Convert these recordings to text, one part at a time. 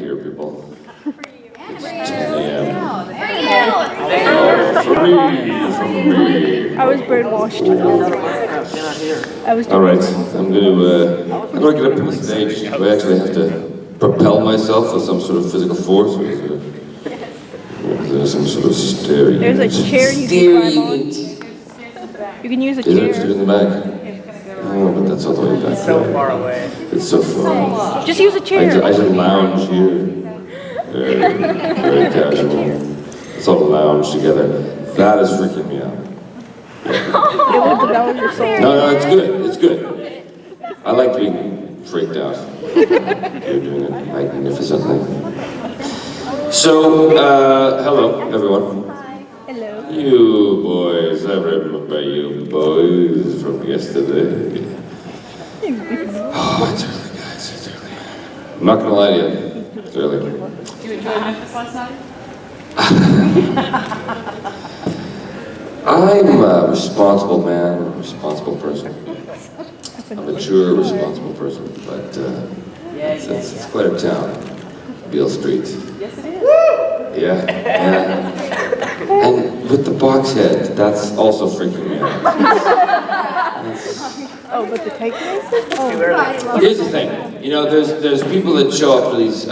here, people. It's 10 a.m. For me. I was brainwashed. All right, I'm going to get up on the stage. Do I actually have to propel myself with some sort of physical force? Or is there some sort of stair unit? There's a chair you can climb on. You can use a Is there a chair. chair in the back? Oh, but that's all the way back. It's so far away. It's so far. Just use a chair. I should lounge here. Very casual. Let's all lounge together. That is freaking me out. It will develop your soul. No, it's good. It's good. I like being freaked out. You're doing it magnificently. So, hello, everyone. Hello. You boys, I remember you boys from yesterday. Oh, it's early, guys. It's early. I'm not gonna lie to you. It's early. You enjoyed Memphis last night? I'm a responsible man, a responsible person. A mature, responsible person, but it's quite a town, Beale Street. Yes, it is. Yeah. And with the box head, that's also freaking me out. Oh, but the takeaways? Here's the thing, you know, there's people that show up to these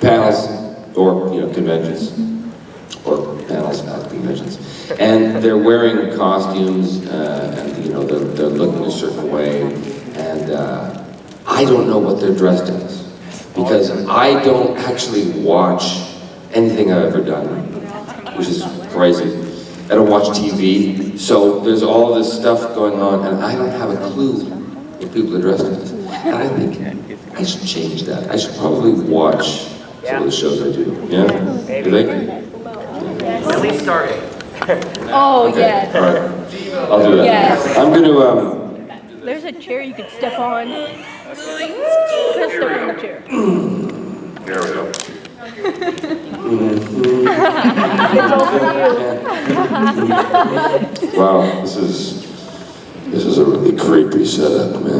panels or conventions, or panels at conventions, and they're wearing costumes, and they're looking a certain way, and I don't know what they're dressed as, because I don't actually watch anything I've ever done, which is crazy. I don't watch TV, so there's all this stuff going on, and I don't have a clue what people are dressed as. And I think I should change that. I should probably watch some of the shows I do. Yeah? You think? At least starting. Oh, Okay. yeah. All right. I'll do that. Yes. I'm going to, There's a chair you could step on. Just step on the chair. there we go. It's all for you. Wow, this is a really creepy setup, man.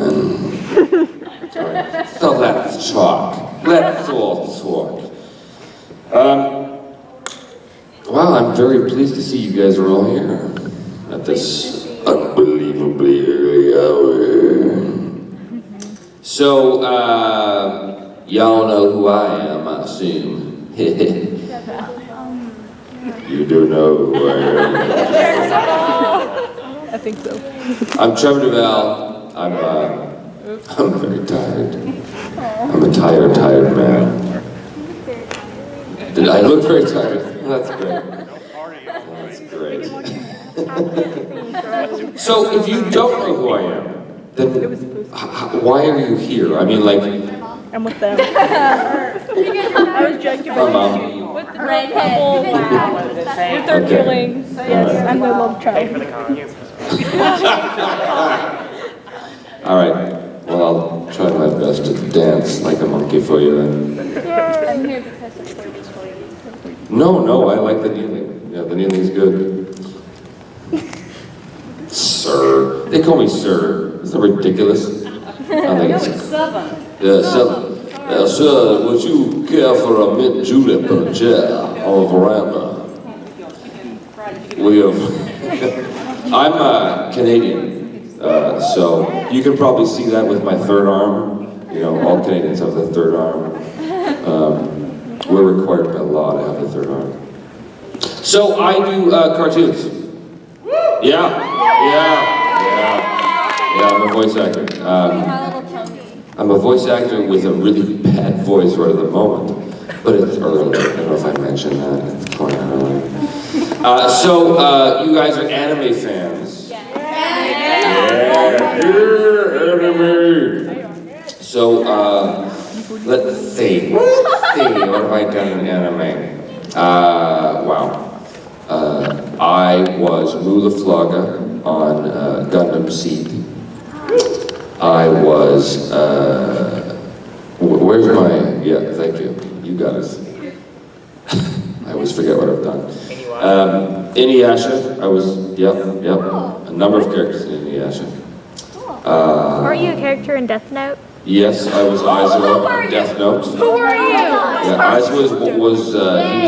All right. So let's talk. Let's all talk. Wow, I'm very pleased to see you guys are all here at this unbelievably early hour. So, y'all know who I am, I assume. You do know who I am. I think so. I'm Trevor Devall. I'm very tired. I'm a tired man. Did I look very tired? That's great. That's great. So if you don't know who I am, then why are you here? I mean, like, I'm with them. I was joking Mom. with the red couple with their feelings. Yes, I'm their love child. All right. Well, I'll try my best to dance like a monkey for you then. I'm here because of service for you. No, I like the kneeling. Yeah, the kneeling's good. Sir. They call me sir. Isn't that ridiculous? I think it's Southern. yeah, sir. Sir, would you care for a mint julep in a chair on a veranda? We have. I'm Canadian, so you can probably see that with my third arm. You know, all Canadians have the third arm. We're required by law to have the third arm. So I do cartoons. Yeah, I'm a voice actor. I'm a voice actor with a really bad voice right at the moment, but it's early. I don't know if I mentioned that. It's quite early. So you guys are anime fans. Yeah, anime. So let's see. What have I done in anime? Wow. I was Mulaflaga on Gundam Seed. I was, where's my, yeah, thank you. You got it. I always forget what I've done. Inuyasha, I was, yep, a number of characters in Inuyasha. Aren't you a character in Death Note? Yes, I was Aizawa on Death Note. Who are you? Yeah, Aizawa he was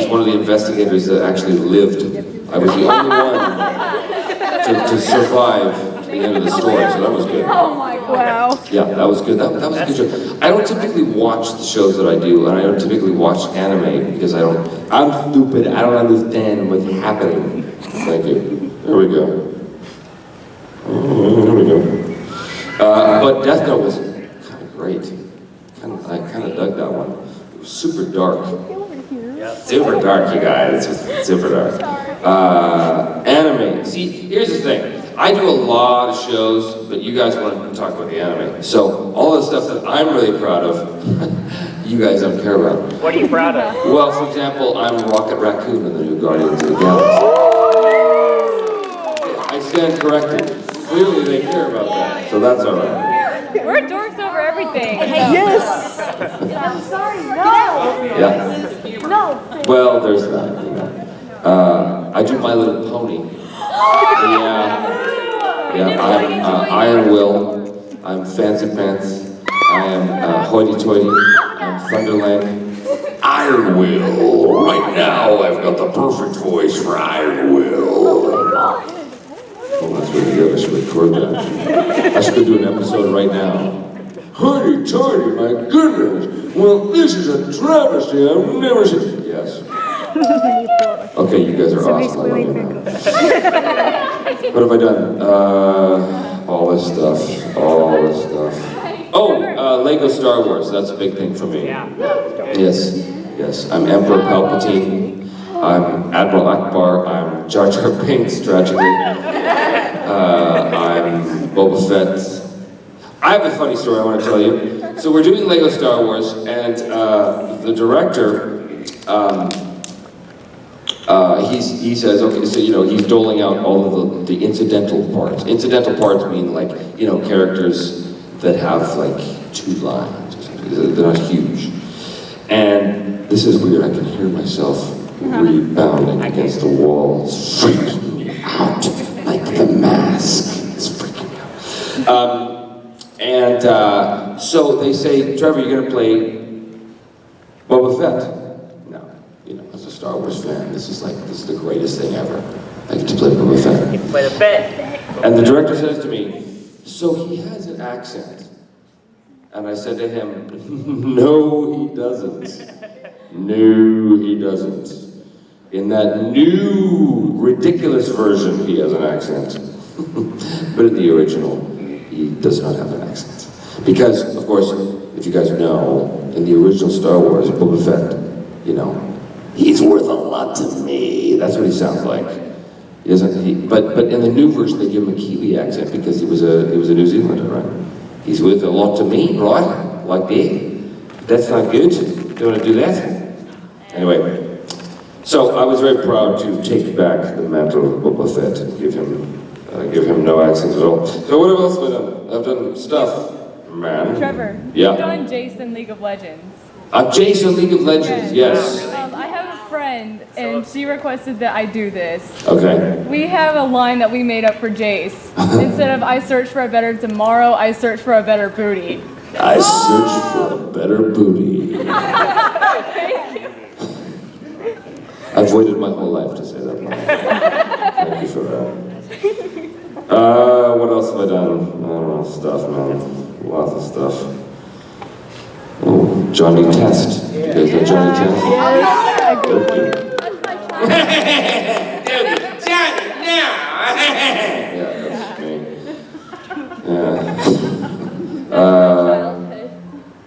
one of the investigators that actually lived. I was the only one to survive the end of the story, so that was good. Oh my god. Wow. Yeah, that was good. That was a good show. I don't typically watch the shows that I do, and I don't typically watch anime because I'm stupid. I don't understand what's happening. Thank you. There we go. There we go. But Death Note was kind of great. I kind of dug that one. It was super dark. Super dark, you guys. It's just super dark. Anime. See, here's the thing. I do a lot of shows, but you guys want to talk about the anime. So all the stuff that I'm really proud of, you guys don't care about. What are you proud of? Well, for example, I'm Rocket Raccoon in the new Guardians of the Galaxy. I stand corrected. Clearly they care about that, so that's all right. We're dorks over everything. Yes! I'm sorry, no! Yeah. No! Well, there's that. You know. I do My Little Pony. Yeah. I'm Iron Will. I'm Fancy Pants. I am Hoity-Toity. I'm Thunderland. Iron Will. Right now, I've got the perfect voice for Iron Will. Oh, that's really good. I should record that. I should go do an episode right now. Hoity-toity, my goodness. Well, this is a travesty. I've never seen. Yes. Okay, you guys are awesome. I love you now. What have I done? All this stuff. Oh, Lego Star Wars. That's a big thing for me. Yes. I'm Emperor Palpatine. I'm Admiral Akbar. I'm Jar Jar Binks, tragically. I'm Boba Fett. I have a funny story I want to tell you. So we're doing Lego Star Wars, and the director, he says, okay, so he's doling out all of the incidental parts. Incidental parts mean like characters that have like 2 lines or something. They're not huge. And this is weird. I can hear myself rebounding against the wall. It's freaking me out. Like The Mask. It's freaking me out. So they say, Trevor, you're going to play Boba Fett. No, as a Star Wars fan, this is the greatest thing ever. I get to play Boba Fett. You play the Fett. And the director says to me, so he has an accent. And I said to him, no, he doesn't. No, he doesn't. In that new, ridiculous version, he has an accent. But in the original, he does not have an accent. Because, of course, if you guys know, in the original Star Wars, Boba Fett, he's worth a lot to me. That's what he sounds like. But in the new version, they give him a Kiwi accent because he was a New Zealander, right? He's worth a lot to me, right? Like that. That's not good. Don't want to do that. Anyway, so I was very proud to take back the mantle of Boba Fett and give him no accent at all. So what else have I done? I've done stuff, man. Trevor, Yeah. you've done Jason League of Legends. Jason League of Legends, yes. I have a friend, and she requested that I do this. Okay. We have a line that we made up for Jace. Instead of I search for a better tomorrow, I search for a better booty. I search for a better booty. I've waited my whole life to say that line. Thank you for that. What else have I done? Oh, stuff, man. Lots of stuff. Oh, Johnny Test. You guys know Johnny Test? Okay. Johnny, no! Yeah, that's me. Yeah.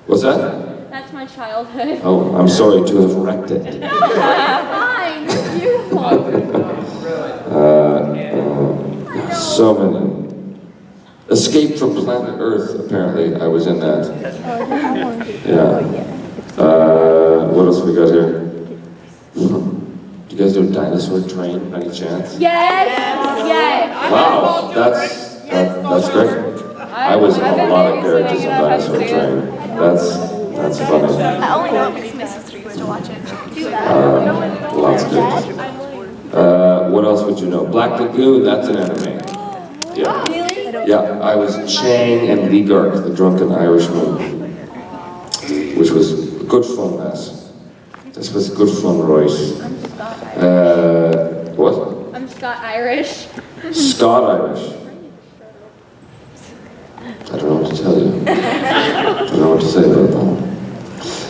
What's that? That's my childhood. Oh, I'm sorry to have wrecked it. Fine, it's beautiful. So many. Escape from Planet Earth, apparently. I was in that. Yeah. What else we got here? Do you guys do a dinosaur train by any chance? Yes. Wow, that's great. I was in a lot of characters in Dinosaur Train. That's funny. I only know because my sister used to watch it. Lots good. What else would you know? Black Lagoon, that's an anime. Yeah. Yeah, I was Chang and Lee Gark, the drunken Irishman, which was good fun, lass. This was good fun, Royce. What? I'm Scott Irish. Scott Irish. I don't know what to tell you. I don't know what to say about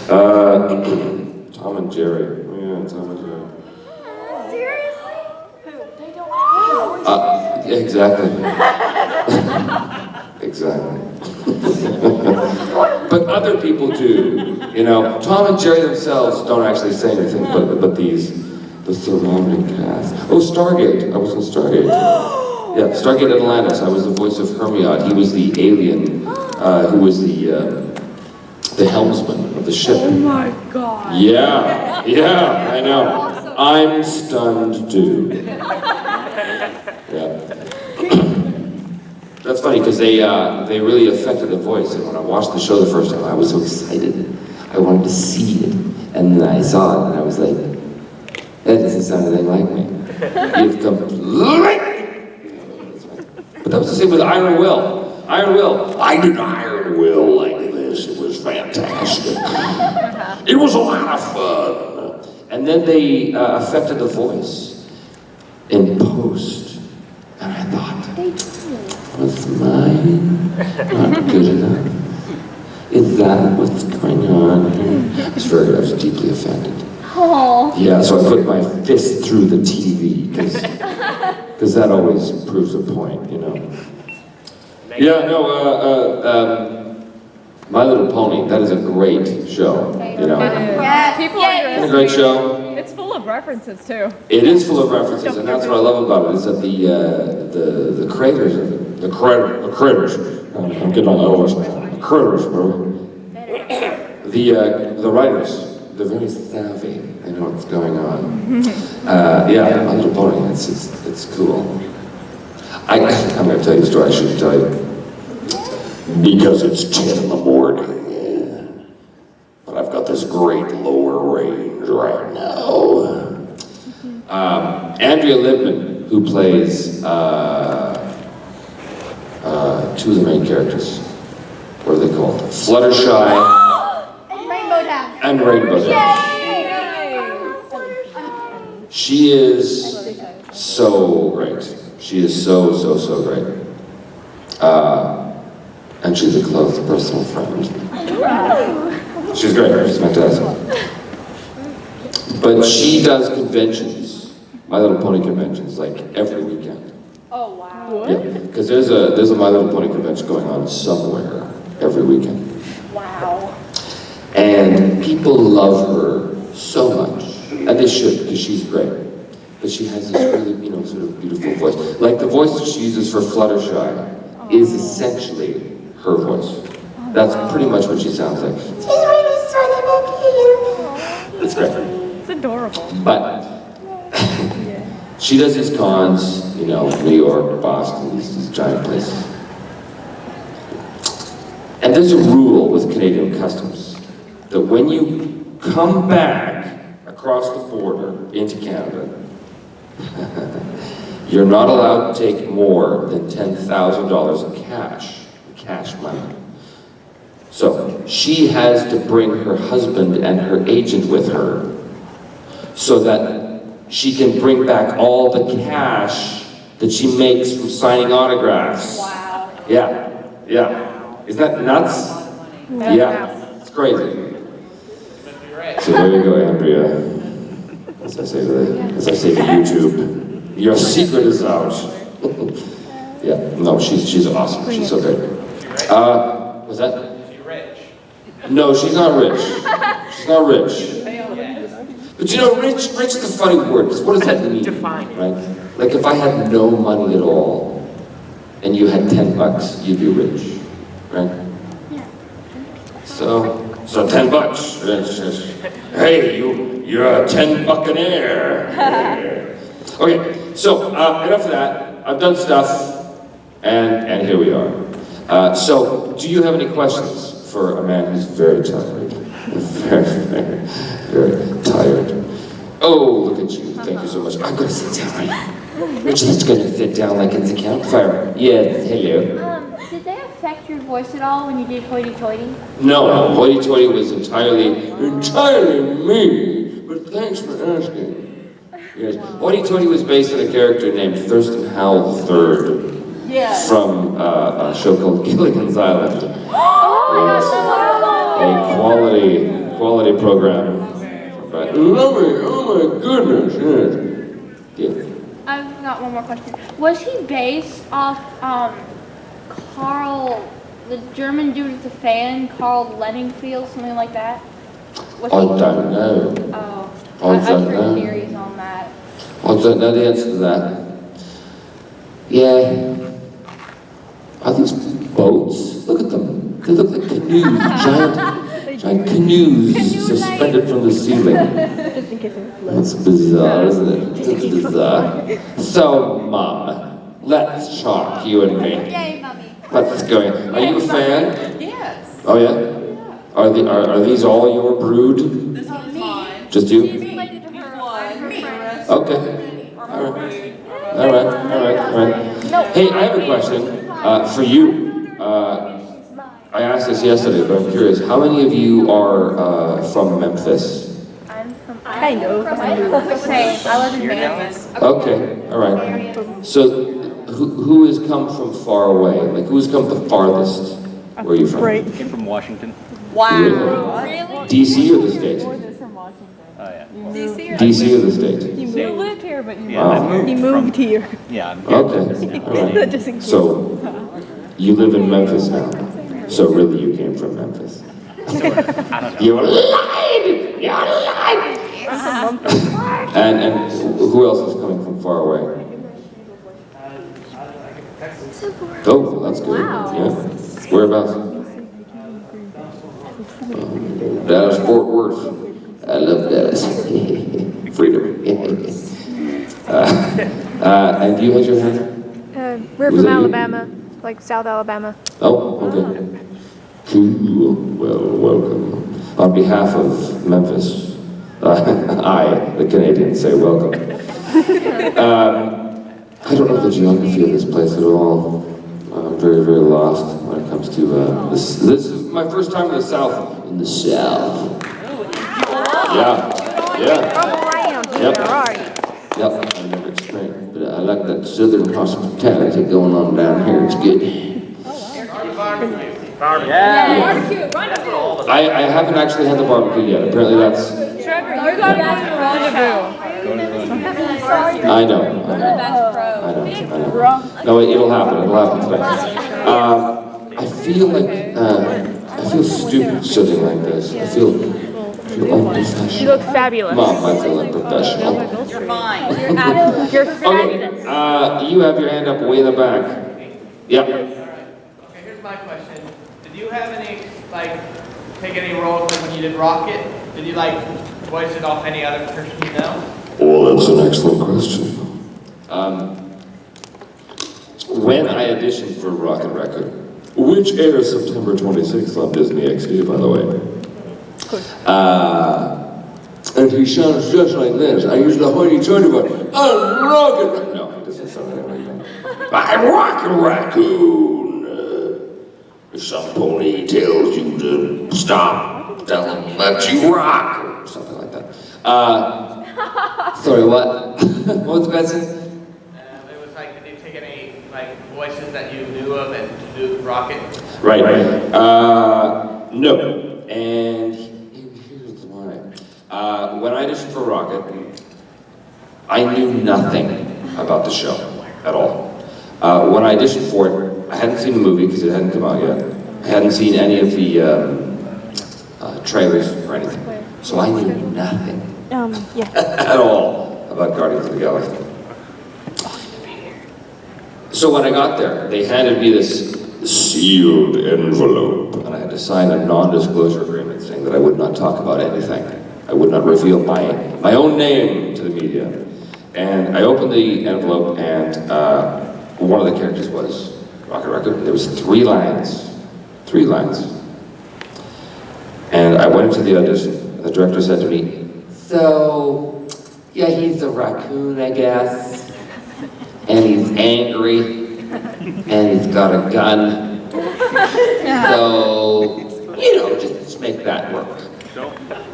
that. Tom and Jerry. Yeah, Tom and Jerry. Seriously? They don't know. Exactly. Exactly. But other people do. You know, Tom and Jerry themselves don't actually say anything, but the surrounding cast. Oh, Stargate. I was in Stargate. Yeah, Stargate Atlantis. I was the voice of Hermione. He was the alien who was the helmsman of the ship. Oh my god. Yeah, I know. I'm stunned too. Yeah. That's funny because they really affected the voice. And when I watched the show the first time, I was so excited. I wanted to see it, and then I saw it, and I was like, "That doesn't sound anything like me." You've completely. But that was the same with Iron Will. Iron Will. I did Iron Will like this. It was fantastic. It was a lot of fun. And then they affected the voice in post. And I thought, was mine not good enough? Is that what's going on? I was deeply offended. Oh. Yeah, so I put my fist through the TV, because that always proves a point, you know. Yeah, no, My Little Pony, that is a great show, you know. Yeah. People It's a great show. It's full of references too. It is full of references, and that's what I love about it, is that the creators of it, the critters, I'm getting on the O's now, the critters, bro. The writers, they're very savvy. They know what's going on. Yeah, My Little Pony. It's cool. I'm going to tell you a story I shouldn't tell you because it's 10 in the morning. But I've got this great lower range right now. Andrea Libman, who plays two of the main characters. What are they called? Fluttershy. Rainbow Dash. And Rainbow Dash. She is so great. She is so great. And she's a close personal friend. She's great. She's fantastic. But she does conventions, My Little Pony conventions, like every weekend. Oh wow. Yeah, because there's a My Little Pony convention going on somewhere every weekend. Wow. And people love her so much, and they should, because she's great. But she has this really, you know, sort of beautiful voice. Like the voice that she uses for Fluttershy is essentially her voice. That's pretty much what she sounds like. It's great. It's adorable. But she does these cons, you know, New York, Boston, these giant places. And there's a rule with Canadian customs that when you come back across the border into Canada, you're not allowed to take more than $10,000 in cash money. So she has to bring her husband and her agent with her so that she can bring back all the cash that she makes from signing autographs. Wow. Yeah. Isn't that nuts? Yeah, it's crazy. So there you go, Andrea. As I say to YouTube, your secret is out. Yeah, no, she's awesome. She's so great. Was that? She's rich. No, she's not rich. She's not rich. But you know, rich is a funny word, because what does that mean? Define it. Right? Like if I had no money at all, and you had $10, you'd be rich, right? Yeah. So $10. Hey, you're a 10 buccaneer. Okay, so enough of that. I've done stuff, and here we are. So, do you have any questions for a man who's very tired? Very tired. Oh, look at you. Thank you so much. I'm going to sit down right now. Richard's gonna sit down like it's a campfire. Yes, hello. Did they affect your voice at all when you did hoity-toity? No, hoity-toity was entirely me, but thanks for asking. Yes, hoity-toity was based on a character named Thurston Howell III from a show called Gilligan's Island. Yes, a quality program. Right. Lovely, oh my goodness, yes. Yes. I've got one more question. Was he based off Carl, the German dude with the fan, Carl Lenningfield, something like that? Was I he- don't know. Oh, I I've don't heard know. theories on that. I don't know the answer to that. Yeah. Are these boats? Look at them. They look like canoes, giant canoes suspended from the ceiling. That's bizarre, isn't it? It's bizarre. So, Mom, let's talk, you and me. Yay, Mummy. What's going on? Are you a fan? Yes. Oh, yeah? Are these all your brood? This one's mine. Just you? Related to her. One. Me. Okay. All right. Hey, I have a question for you. I asked this yesterday, but I'm curious. How many of you are from Memphis? I'm from Same. I live in Memphis. Okay, all right. So, who has come from far away? Like, who has come the farthest? Where are you from? Came from Washington. Really? DC or the state? Oh yeah. DC or the state? You lived here, but you Yeah, Wow. I moved here. Yeah, I'm here. Okay, all right. So, you live in Memphis now. So really you came from Memphis. You lied! You lied! And who else is coming from far away? Oh, that's good. Yeah. Whereabouts? Dallas, Fort Worth. I love Dallas. Freedom. And you had your hand? We're Was from that you? Alabama, like South Alabama. Oh, okay. Cool. Well, welcome. On behalf of Memphis, I, the Canadian, say welcome. I don't know the geography of this place at all. I'm very, very lost when it comes to this. This is my first time in the South. In the South. Yeah. Yep. Yep. I've never experienced, but I like that Southern hospitality going on down here. It's good. I haven't actually had the barbecue yet. Apparently that's. Trevor, you gotta go to Rendezvous. I know. No, it'll happen. It'll happen today. I feel like I feel stupid sitting like this. I feel unprofessional. You look fabulous. Mom, I feel unprofessional. You're fine. You're fabulous. Okay. You have your hand up way in the back. Yep. Okay, here's my question. Did you have any, take any roles like when you did Rocket? Did you, voice it off any other person you know? Well, that's an excellent question. When I auditioned for Rocket Record, which airs September 26th on Disney XD, by the way. And he sounds just like this. I use the hoity-toity voice. I'm Rocket Raccoon. No, he doesn't sound anything like that. I'm Rocket Raccoon. If some pony tells you to stop, tell him let you rock, or something like that. Sorry, what? What was the question? It was did you take any, voices that you knew of and to do Rocket? Right. No. And here's why. When I auditioned for Rocket, I knew nothing about the show at all. When I auditioned for it, I hadn't seen the movie because it hadn't come out yet. I hadn't seen any of the trailers or anything. So I knew nothing at all about Guardians of the Galaxy. So when I got there, they handed me this sealed envelope, and I had to sign a non-disclosure agreement saying that I would not talk about anything. I would not reveal my own name to the media. And I opened the envelope, and one of the characters was Rocket Raccoon. There was 3 lines. 3 lines. And I went into the audition, and the director said to me, "So, yeah, he's a raccoon, I guess." and he's angry, and he's got a gun. So, you know, just make that work.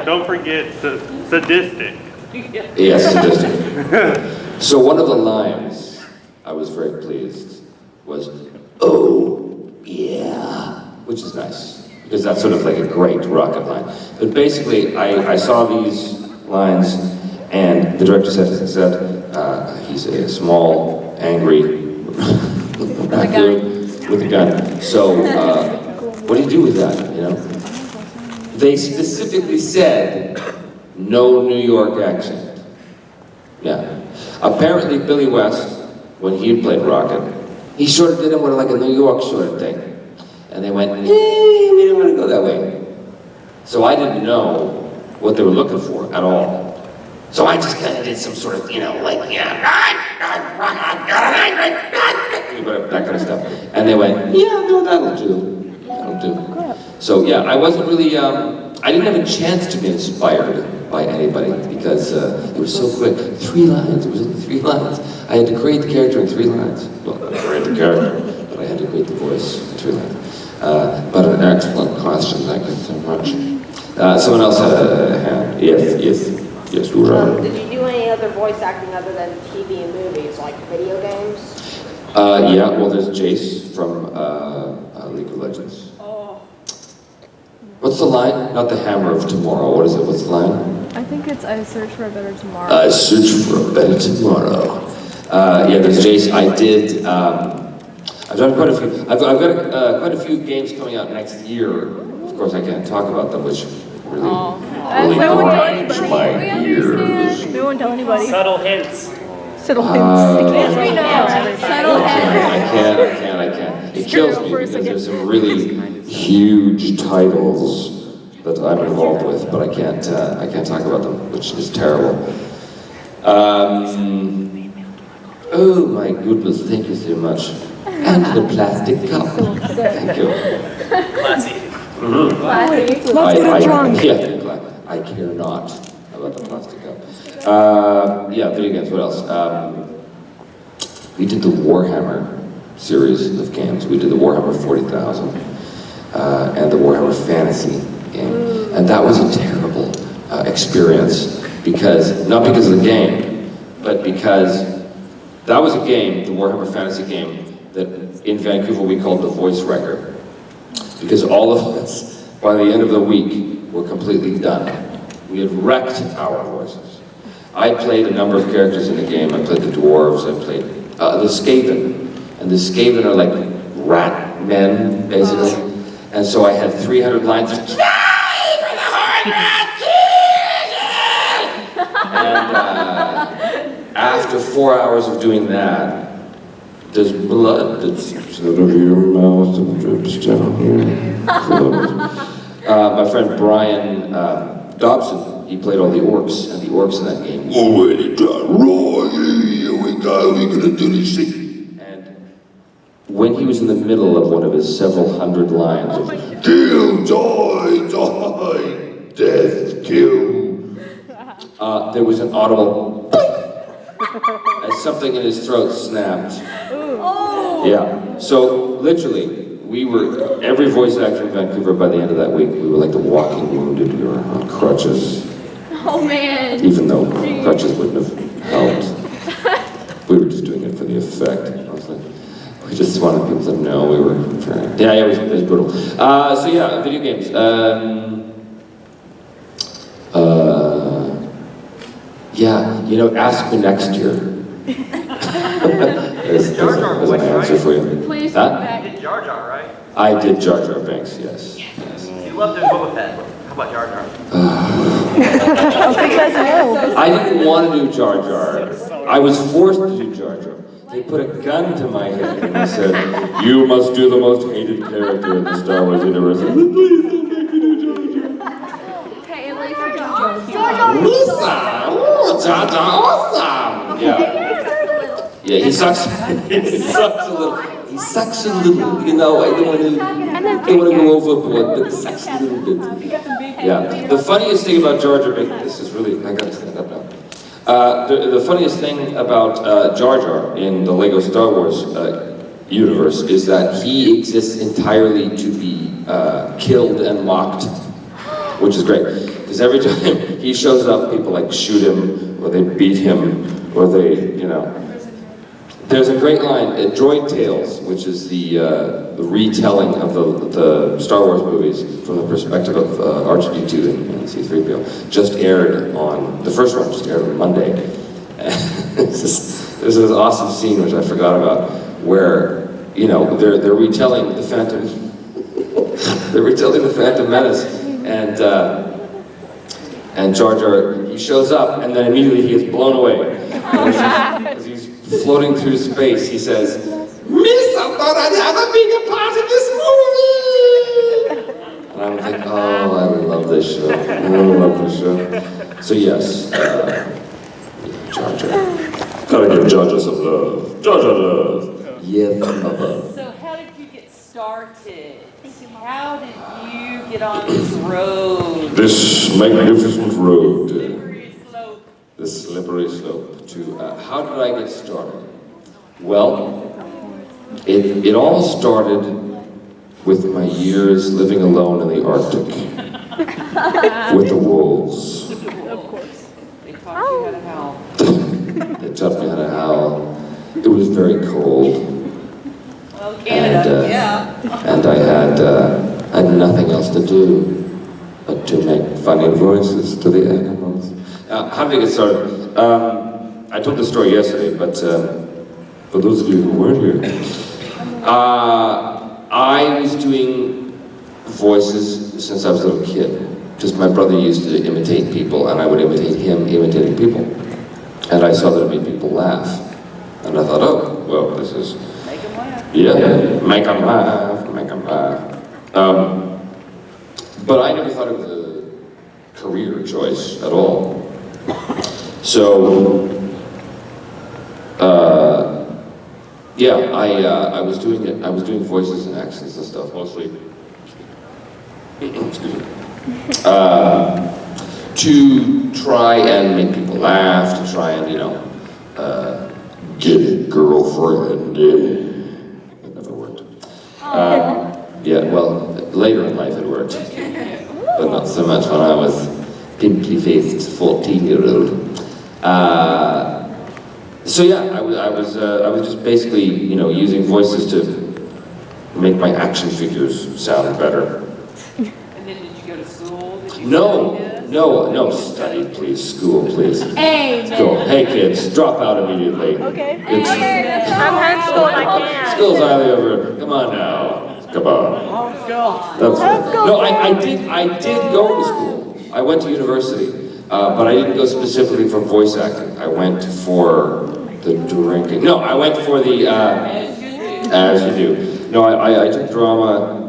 Don't forget sadistic. Yes, sadistic. So one of the lines, I was very pleased, was, "Oh, yeah," which is nice, because that's sort of like a great rocket line. But basically, I saw these lines, and the director said he's a small, angry raccoon with a gun. So, what do you do with that, you know? They specifically said, no New York accent. Yeah. Apparently, Billy West, when he played Rocket, he sort of did it with like a New York sort of thing. And they went, we don't want to go that way. So I didn't know what they were looking for at all. So I just kind of did some sort of, you know, like, that kind of stuff. And they went, yeah, no, that'll do. That'll do. So yeah, I wasn't really, I didn't have a chance to be inspired by anybody because it was so quick. 3 lines, it was only 3 lines. I had to create the character in 3 lines. Well, create the character, but I had to create the voice in 3 lines. But an excellent question, thank you so much. Someone else had a hand. Yes, you were. Did you do any other voice acting other than TV and movies, like video games? Yeah, well, there's Jace from League of Legends. What's the line? Not the hammer of tomorrow. What is it? What's the line? I think it's I search for a better tomorrow. I search for a better tomorrow. Yeah, there's Jace. I did. I've done quite a few. I've got quite a few games coming out next year. Of course, I can't talk about them, which really grinds my gears. We won't tell anybody. Subtle hints. Subtle hints. We know. Settle I can't. It kills me because there's some really huge titles that I'm involved with, but I can't talk about them, which is terrible. Oh my goodness, thank you so much. And the plastic cup. Thank you. Classy. I care not about the plastic cup. Yeah, video games, what else? We did the Warhammer series of games. We did the Warhammer 40,000 and the Warhammer Fantasy game. And that was a terrible experience not because of the game, but because that was a game, the Warhammer Fantasy game, that in Vancouver we called the voice record. Because all of us, by the end of the week, were completely done. We had wrecked our voices. I played a number of characters in the game. I played the dwarves, I played the Skaven. And the Skaven are like rat men, basically. And so I had 300 lines of and after 4 hours of doing that, there's blood that's out of your mouth and drips down here. My friend Brian Dobson, he played all the orcs, and the orcs in that game. Already done, Roy, here we go, we're gonna do this thing. And when he was in the middle of one of his several hundred lines of kill, die, death, kill, there was an audible as something in his throat snapped. Yeah, so literally, every voice actor in Vancouver by the end of that week, we were like the walking wounded. We were on crutches. Oh man. Even though crutches wouldn't have helped. We were just doing it for the effect, honestly. We just wanted people to know we were trying. Yeah, it was brutal. So yeah, video games. Yeah, you know, ask me next year. There's an answer for you. Please come back. You did Jar Jar, right? I did Jar Jar Binks, yes. You loved doing Boba Fett. How about Jar Jar? I didn't want to do Jar Jar. I was forced to do Jar Jar. They put a gun to my head and they said, you must do the most hated character in the Star Wars universe. I said, please don't make me do Jar Jar. Okay, at least you're Jar Lisa! Oh, Jar Jar, awesome! Yeah. Yeah, he sucks. He sucks a little. He sucks a little, you know. I don't want to go overboard, but he sucks a little bit. Yeah. The funniest thing about Jar Jar Binks, this is really, I gotta stand up now. The funniest thing about Jar Jar in the Lego Star Wars universe is that he exists entirely to be killed and mocked, which is great. Because every time he shows up, people like shoot him, or they beat him, or they, you know. There's a great line at Droid Tales, which is the retelling of the Star Wars movies from the perspective of R2-D2 and C-3PO. Just aired on, the first one just aired on Monday. There's this awesome scene, which I forgot about, where, you know, they're retelling the Phantom, they're retelling the Phantom Menace, and Jar Jar, he shows up, and then immediately he is blown away. And as he's floating through space, he says, "Miss, I thought I'd have a bigger part of this movie!" And I was like, oh, I love this show. I love this show. So yes, Jar Jar. Gotta give Jar Jar some love. Jar Jar love. Yes, love. So how did you get started? How did you get on this road? This magnificent road. Slippery slope. This slippery slope to, how did I get started? Well, it all started with my years living alone in the Arctic with the wolves. Of course. They taught you how to howl. They taught me how to howl. It was very cold. Well, Canada, yeah. And I had nothing else to do but to make funny voices to the animals. How did I get started? I told this story yesterday, but for those of you who weren't here, I was doing voices since I was a little kid. Just my brother used to imitate people, and I would imitate him imitating people. And I saw that it made people laugh. And I thought, oh, well, this is... Make them laugh. Yeah, make them laugh, make them laugh. But I never thought it was a career choice at all. So, yeah, I was doing it. I was doing voices and accents and stuff, mostly. Excuse me. To try and make people laugh, to try and, you know, get it, girlfriend. It never worked. Yeah, well, later in life it worked, but not so much when I was pimply-faced 14-year-old. So yeah, I was just basically, you know, using voices to make my action figures sound better. And then did you go to school? Did you No, study please, school please. Amen. School. Hey kids, drop out immediately. Okay. It's, I'm homeschooled, I can't. school's highly over. Come on now. Come on. That's right. No, I did go to school. I went to university, but I didn't go specifically for voice acting. I went for the drinking. No, I went for the, as you do. No, I took drama.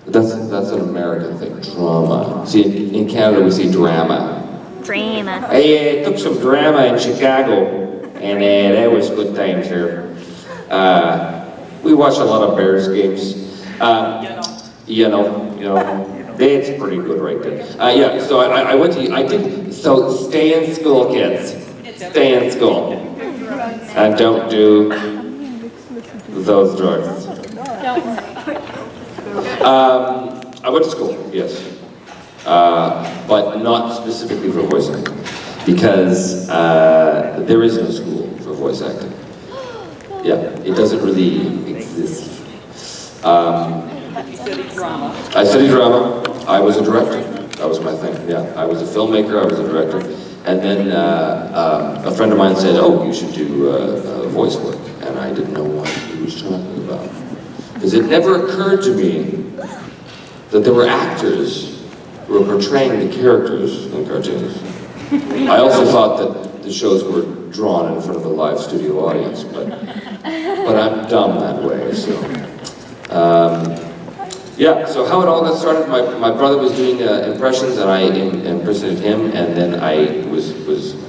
That's an American thing, drama. See, in Canada we say drama. Drama. I took some drama in Chicago, and that was good times there. We watched a lot of Bears games. You know, that's pretty good right there. Yeah, so I went to, so stay in school, kids. Stay in school. And don't do those drugs. I went to school, yes. But not specifically for voice acting. Because there is no school for voice acting. Yeah, it doesn't really exist. You studied drama. I studied drama. I was a director. That was my thing. Yeah, I was a filmmaker. I was a director. And then a friend of mine said, "Oh, you should do voice work." And I didn't know what he was talking about, because it never occurred to me that there were actors who were portraying the characters in cartoons. I also thought that the shows were drawn in front of a live studio audience, but I'm dumb that way. So. Yeah, so how it all got started, my brother was doing impressions and I impersonated him, and then I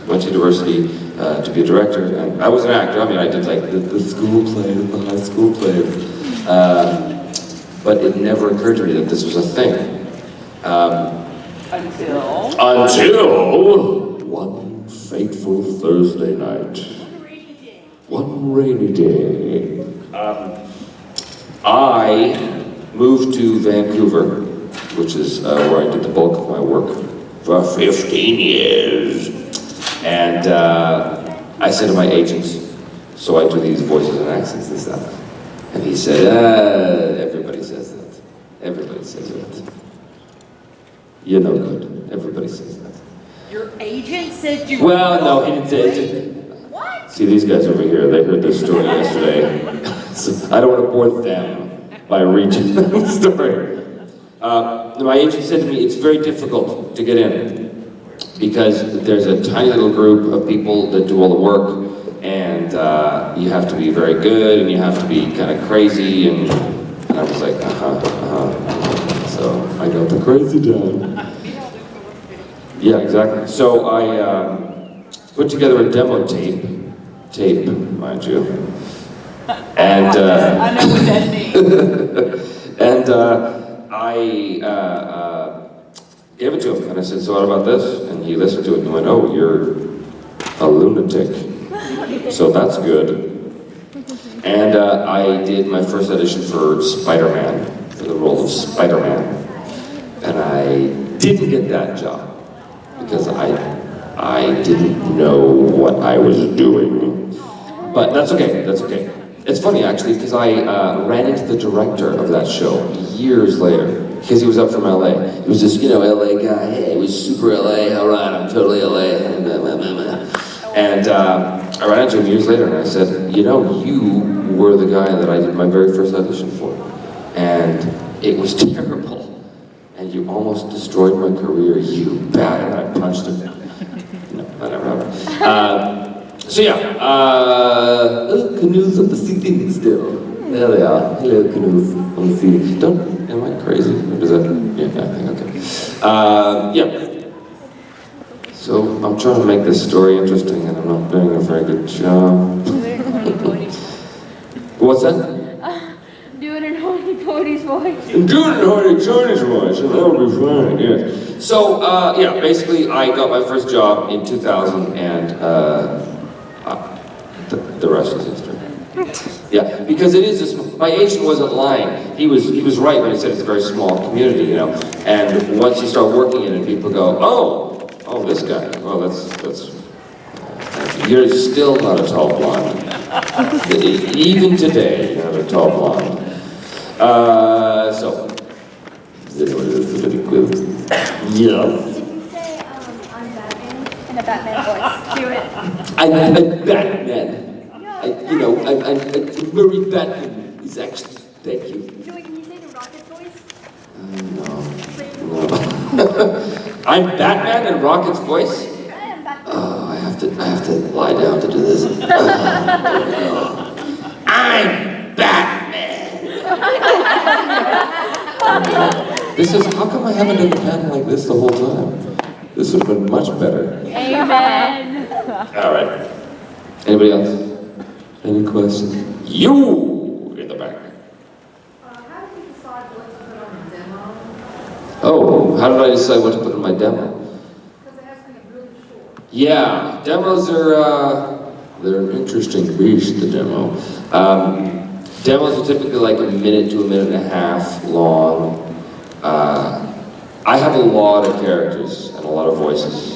went to university to be a director, and I was an actor. I mean, I did like the school plays, the high school plays, but it never occurred to me that this was a thing. Until Until one fateful Thursday night. One rainy day. I moved to Vancouver, which is where I did the bulk of my work for 15 years. And I said to my agent, so I do these voices and accents and stuff. And he said, everybody says that. Everybody says that. You're no good. Everybody says that. Your agent said you. Well, no, he didn't say it. What? See these guys over here, they heard this story yesterday. So I don't want to bore them by reaching the story. My agent said to me, it's very difficult to get in because there's a tiny little group of people that do all the work, and you have to be very good, and you have to be kind of crazy, and I was like, So I got the crazy down. Yeah, exactly. So I put together a demo tape, mind you, and I know what that means. and I gave it to him, and I said, so what about this? And he listened to it and went, oh, you're a lunatic. So that's good. And I did my first audition for Spider-Man, for the role of Spider-Man. And I didn't get that job because I didn't know what I was doing. But that's okay, that's okay. It's funny actually, because I ran into the director of that show years later, because he was up from LA. He was this, LA guy, hey, it was super LA, all right, I'm totally LA. And I ran into him years later and I said, you were the guy that I did my very first audition for. And it was terrible. And you almost destroyed my career, you bad. And I punched him. No, that never happened. So yeah, canoes on the ceiling still. There they are. Hello, canoes on the ceiling. Am I crazy? Or does that, yeah, I think, okay. Yeah. So I'm trying to make this story interesting and I'm not doing a very good job. What's that? Doing an hoity-toity's voice. Doing an hoity-toity's voice, and that would be fine, yes. So, yeah, basically I got my first job in 2000 and the rest is history. Yeah, because it is my agent wasn't lying. He was right when he said it's a very small community, And once you start working in it, people go, oh, this guy. Well, that's. You're still not a tall blonde. Even today, you're not a tall blonde. So. Anyway, this is pretty cool. Yeah. Did you say I'm Batman in a Batman voice? Do it. I'm Batman. I'm very Batman is actually, thank you. Joey, can you say the Rocket voice? No. I'm Batman in Rocket's voice? I am Batman. Oh, I have to lie down to do this. There we go. I'm Batman! This is, how come I haven't done a panel like this the whole time? This would have been much better. Amen. All right. Anybody else? Any questions? You in the back. How did you decide what to put on the demo? Oh, how did I decide what to put in my demo? Because it has to be really short. Yeah, demos are, they're an interesting beast, the demo. Demos are typically like a minute to a minute and a half long. I have a lot of characters and a lot of voices.